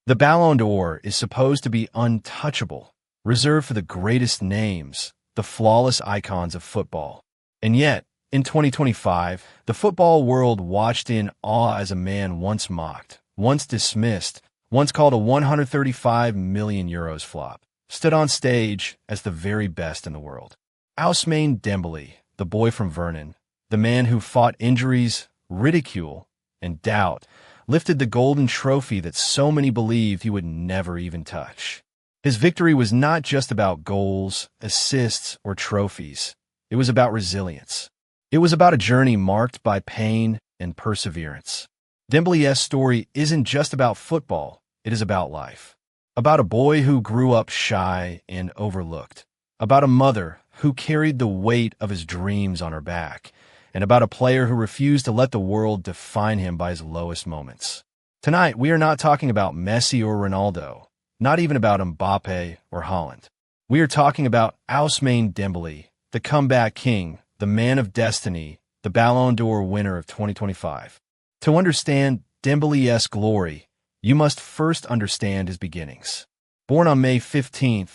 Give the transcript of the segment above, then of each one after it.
The Ballon d'Or is supposed to be untouchable, reserved for the greatest names, the flawless icons of football. And yet, in 2025, the football world watched in awe as a man once mocked, once dismissed, once called a €135 million flop, stood on stage as the very best in the world. Ousmane Dembélé, the boy from Vernon, the man who fought injuries, ridicule, and doubt, lifted the golden trophy that so many believed he would never even touch. His victory was not just about goals, assists, or trophies. It was about resilience. It was about a journey marked by pain and perseverance. Dembélé's story isn't just about football, it is about life. About a boy who grew up shy and overlooked. About a mother who carried the weight of his dreams on her back. And about a player who refused to let the world define him by his lowest moments. Tonight, we are not talking about Messi or Ronaldo, not even about Mbappe or Haaland. We are talking about Ousmane Dembélé, the comeback king, the man of destiny, the Ballon d'Or winner of 2025. To understand Dembélé's glory, you must first understand his beginnings. Born on May 15,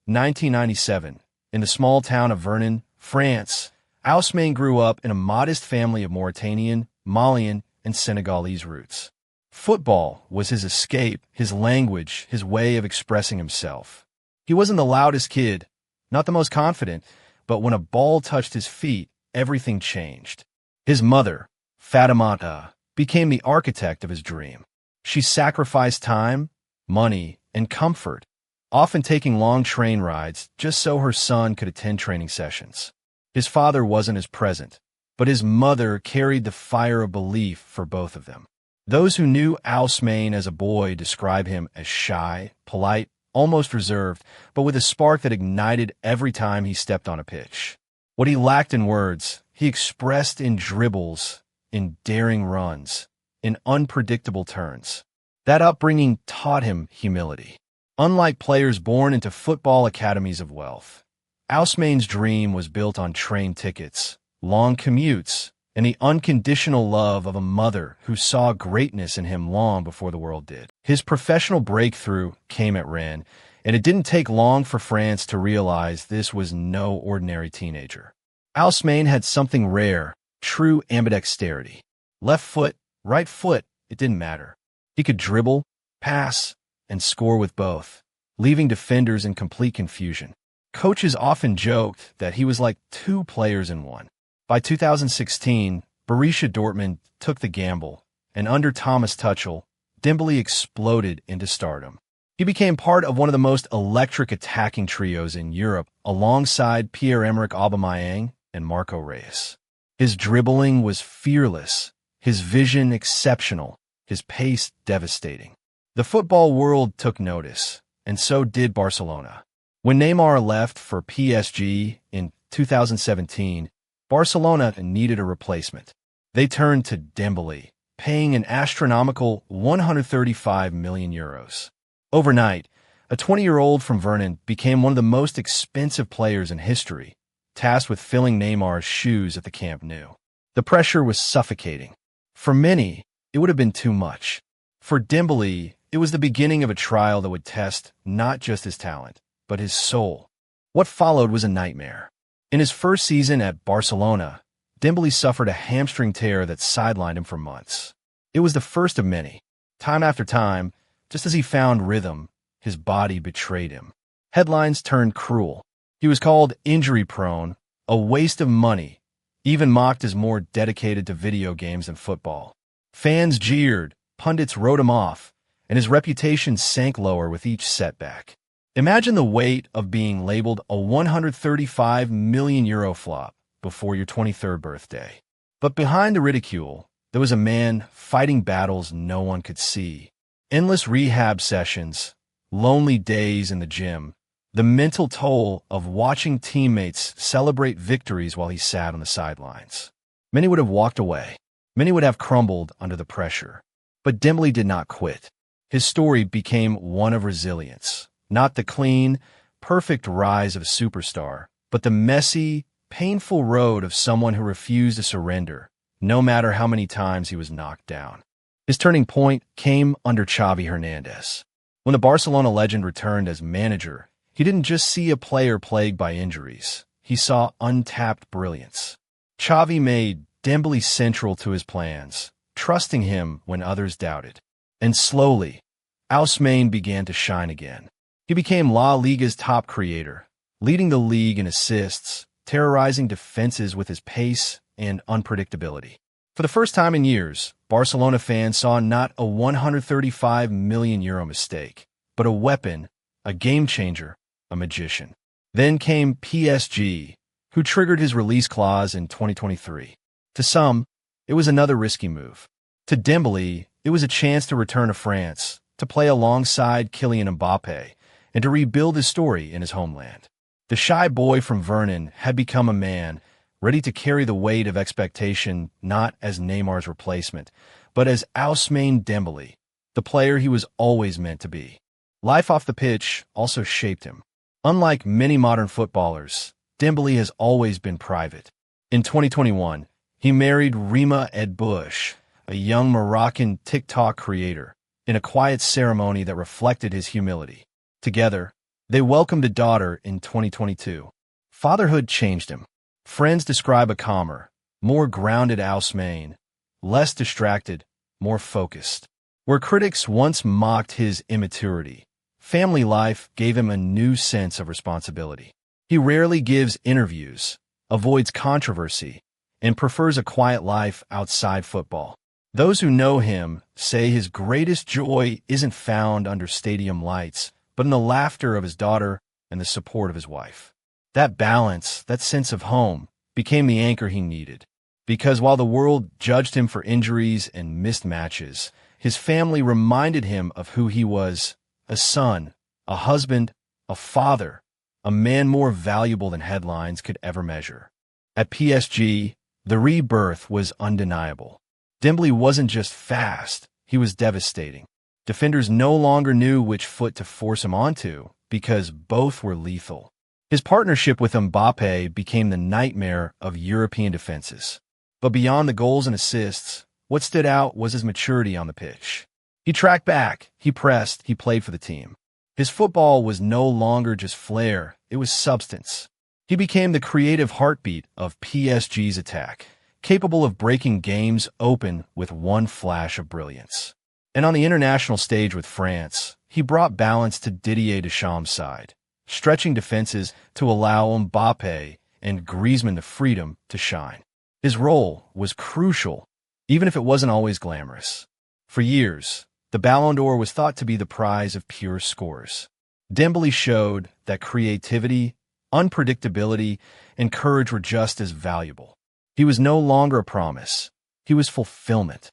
1997, in the small town of Vernon, France, Ousmane grew up in a modest family of Mauritanian, Malian, and Senegalese roots. Football was his escape, his language, his way of expressing himself. He wasn't the loudest kid, not the most confident, but when a ball touched his feet, everything changed. His mother, Fatimata, became the architect of his dream. She sacrificed time, money, and comfort, often taking long train rides just so her son could attend training sessions. His father wasn't as present, but his mother carried the fire of belief for both of them. Those who knew Ousmane as a boy describe him as shy, polite, almost reserved, but with a spark that ignited every time he stepped on a pitch. What he lacked in words, he expressed in dribbles, in daring runs, in unpredictable turns. That upbringing taught him humility. Unlike players born into football academies of wealth, Ousmane's dream was built on train tickets, long commutes, and the unconditional love of a mother who saw greatness in him long before the world did. His professional breakthrough came at Rennes, and it didn't take long for France to realize this was no ordinary teenager. Ousmane had something rare, true ambidexterity. Left foot, right foot, it didn't matter. He could dribble, pass, and score with both, leaving defenders in complete confusion. Coaches often joked that he was like two players in one. By 2016, Borussia Dortmund took the gamble, and under Thomas Tuchel, Dembélé exploded into stardom. He became part of one of the most electric attacking trios in Europe, alongside Pierre-Emerick Aubameyang and Marco Reus. His dribbling was fearless, his vision exceptional, his pace devastating. The football world took notice, and so did Barcelona. When Neymar left for PSG in 2017, Barcelona needed a replacement. They turned to Dembélé, paying an astronomical €135 million. Overnight, a 20-year-old from Vernon became one of the most expensive players in history, tasked with filling Neymar's shoes at the Camp Nou. The pressure was suffocating. For many, it would have been too much. For Dembélé, it was the beginning of a trial that would test not just his talent, but his soul. What followed was a nightmare. In his first season at Barcelona, Dembélé suffered a hamstring tear that sidelined him for months. It was the first of many. Time after time, just as he found rhythm, his body betrayed him. Headlines turned cruel. He was called injury-prone, a waste of money, even mocked as more dedicated to video games than football. Fans jeered, pundits wrote him off, and his reputation sank lower with each setback. Imagine the weight of being labeled a €135 million flop before your 23rd birthday. But behind the ridicule, there was a man fighting battles no one could see. Endless rehab sessions, lonely days in the gym, the mental toll of watching teammates celebrate victories while he sat on the sidelines. Many would have walked away. Many would have crumbled under the pressure. But Dembélé did not quit. His story became one of resilience. Not the clean, perfect rise of a superstar, but the messy, painful road of someone who refused to surrender, no matter how many times he was knocked down. His turning point came under Xavi Hernandez. When the Barcelona legend returned as manager, he didn't just see a player plagued by injuries. He saw untapped brilliance. Xavi made Dembélé central to his plans, trusting him when others doubted. And slowly, Ousmane began to shine again. He became La Liga's top creator, leading the league in assists, terrorizing defenses with his pace and unpredictability. For the first time in years, Barcelona fans saw not a €135 million mistake, but a weapon, a game-changer, a magician. Then came PSG, who triggered his release clause in 2023. To some, it was another risky move. To Dembélé, it was a chance to return to France, to play alongside Kylian Mbappé, and to rebuild his story in his homeland. The shy boy from Vernon had become a man, ready to carry the weight of expectation not as Neymar's replacement, but as Ousmane Dembélé, the player he was always meant to be. Life off the pitch also shaped him. Unlike many modern footballers, Dembélé has always been private. In 2021, he married Rima Ed Bush, a young Moroccan TikTok creator, in a quiet ceremony that reflected his humility. Together, they welcomed a daughter in 2022. Fatherhood changed him. Friends describe a calmer, more grounded Ousmane, less distracted, more focused. Where critics once mocked his immaturity, family life gave him a new sense of responsibility. He rarely gives interviews, avoids controversy, and prefers a quiet life outside football. Those who know him say his greatest joy isn't found under stadium lights, but in the laughter of his daughter and the support of his wife. That balance, that sense of home, became the anchor he needed. Because while the world judged him for injuries and missed matches, his family reminded him of who he was: a son, a husband, a father, a man more valuable than headlines could ever measure. At PSG, the rebirth was undeniable. Dembélé wasn't just fast, he was devastating. Defenders no longer knew which foot to force him onto because both were lethal. His partnership with Mbappé became the nightmare of European defenses. But beyond the goals and assists, what stood out was his maturity on the pitch. He tracked back, he pressed, he played for the team. His football was no longer just flair, it was substance. He became the creative heartbeat of PSG's attack, capable of breaking games open with one flash of brilliance. And on the international stage with France, he brought balance to Didier Deschamps' side, stretching defenses to allow Mbappé and Griezmann the freedom to shine. His role was crucial, even if it wasn't always glamorous. For years, the Ballon d'Or was thought to be the prize of pure scorers. Dembélé showed that creativity, unpredictability, and courage were just as valuable. He was no longer a promise. He was fulfillment.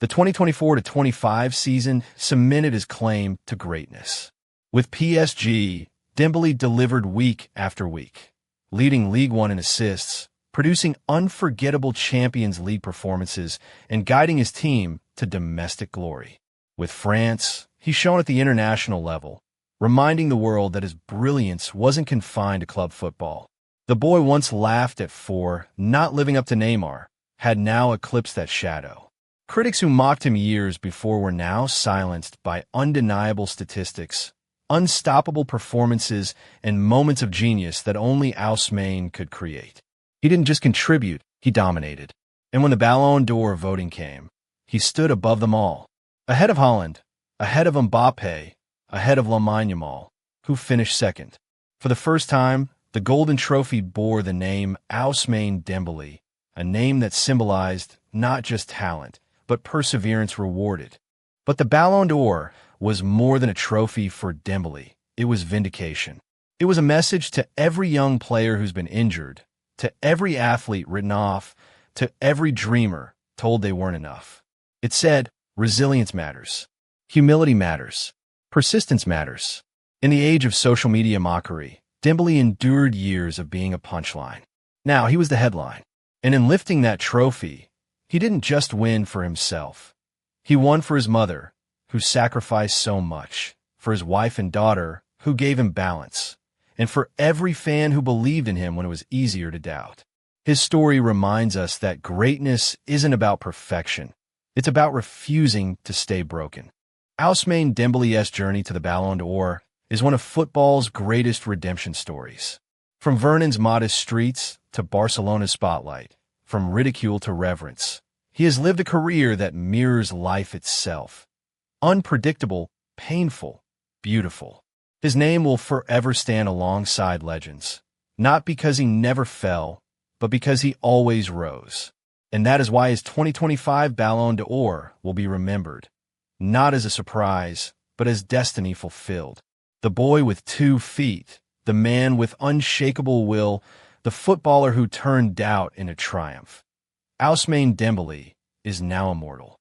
The 2024-25 season cemented his claim to greatness. With PSG, Dembélé delivered week after week, leading League One in assists, producing unforgettable Champions League performances, and guiding his team to domestic glory. With France, he shone at the international level, reminding the world that his brilliance wasn't confined to club football. The boy once laughed at for not living up to Neymar had now eclipsed that shadow. Critics who mocked him years before were now silenced by undeniable statistics, unstoppable performances, and moments of genius that only Ousmane could create. He didn't just contribute, he dominated. And when the Ballon d'Or voting came, he stood above them all. Ahead of Haaland, ahead of Mbappé, ahead of Lamine Yamal, who finished second. For the first time, the Golden Trophy bore the name Ousmane Dembélé, a name that symbolized not just talent, but perseverance rewarded. But the Ballon d'Or was more than a trophy for Dembélé. It was vindication. It was a message to every young player who's been injured, to every athlete written off, to every dreamer told they weren't enough. It said, resilience matters. Humility matters. Persistence matters. In the age of social media mockery, Dembélé endured years of being a punchline. Now he was the headline. And in lifting that trophy, he didn't just win for himself. He won for his mother, who sacrificed so much, for his wife and daughter, who gave him balance, and for every fan who believed in him when it was easier to doubt. His story reminds us that greatness isn't about perfection. It's about refusing to stay broken. Ousmane Dembélé's journey to the Ballon d'Or is one of football's greatest redemption stories. From Vernon's modest streets to Barcelona's spotlight, from ridicule to reverence, he has lived a career that mirrors life itself. Unpredictable, painful, beautiful. His name will forever stand alongside legends, not because he never fell, but because he always rose. And that is why his 2025 Ballon d'Or will be remembered, not as a surprise, but as destiny fulfilled. The boy with 2 feet, the man with unshakable will, the footballer who turned doubt into triumph. Ousmane Dembélé is now immortal.